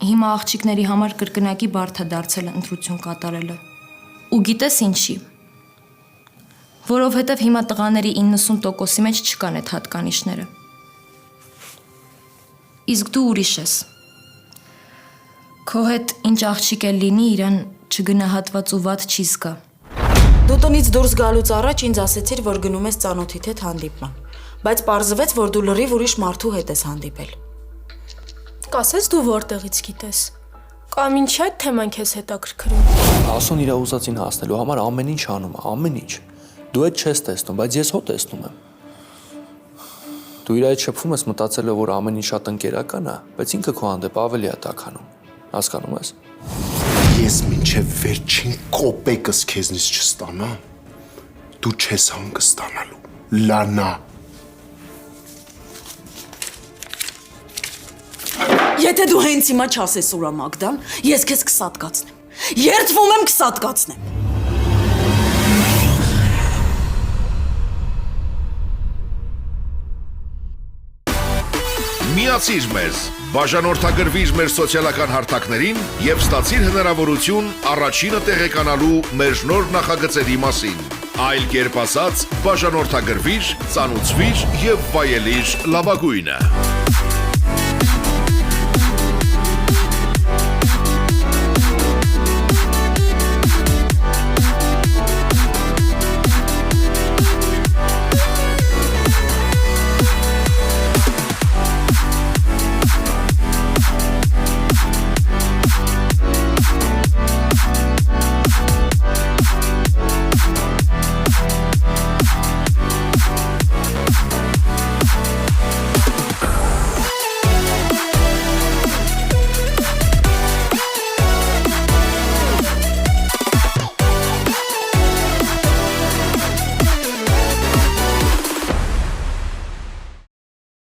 Հիմա աղջիկների համար կրկնակի բարդ է դարձել ընտրություն կատարելը։ Ու գիտես ինչի։ Որովհետև հիմա տղաների 90%-ի մեջ չկան այդ հատկանիշները։ Իսկ դու ուրիշ ես։ Քո հետ ինչ աղջիկ էլ լինի, իրան չգնահատված ու վատ չի զգա։ Դու տնից դուրս գալուց առաջ ինձ ասեցիր, որ գնում ես ծանոթիդ հետ հանդիպման, բայց պարզվեց, որ դու լրիվ ուրիշ մարդու հետ ես հանդիպել։ Կասես դու որտեղից գիտես։ Կամ ինչ այդ թեման քեզ հետաքրքրում։ Ասոն իր ուզածին հասնելու համար ամեն ինչ անում է, ամեն ինչ։ Դու այդ չես տեսնում, բայց ես հո տեսնում եմ։ Դու իր այդ շփվում ես մտածելով, որ ամեն ինչ շատ ընկերական է, բայց ինքը քո հանդեպ ավելի է տաքանում։ Հասկանում ես։ Ես մինչև վերջին կոպեկս քեզնից չստանամ, դու չես հանգստանալու, լանա։ Եթե դու հենց հիմա չասես ուրա Մագդան, ես քեզ կսատկացնեմ։ Երդվում եմ կսատկացնեմ։ Միացիր մեզ, բաժանորդագրվիր մեր սոցիալական հարթակներին և ստացիր հնարավորություն առաջինը տեղեկանալու մեր նոր նախագծերի մասին։ Այլ կերպ ասած, բաժանորդագրվիր, ծանուցվիր և վայելիր լավագույնը։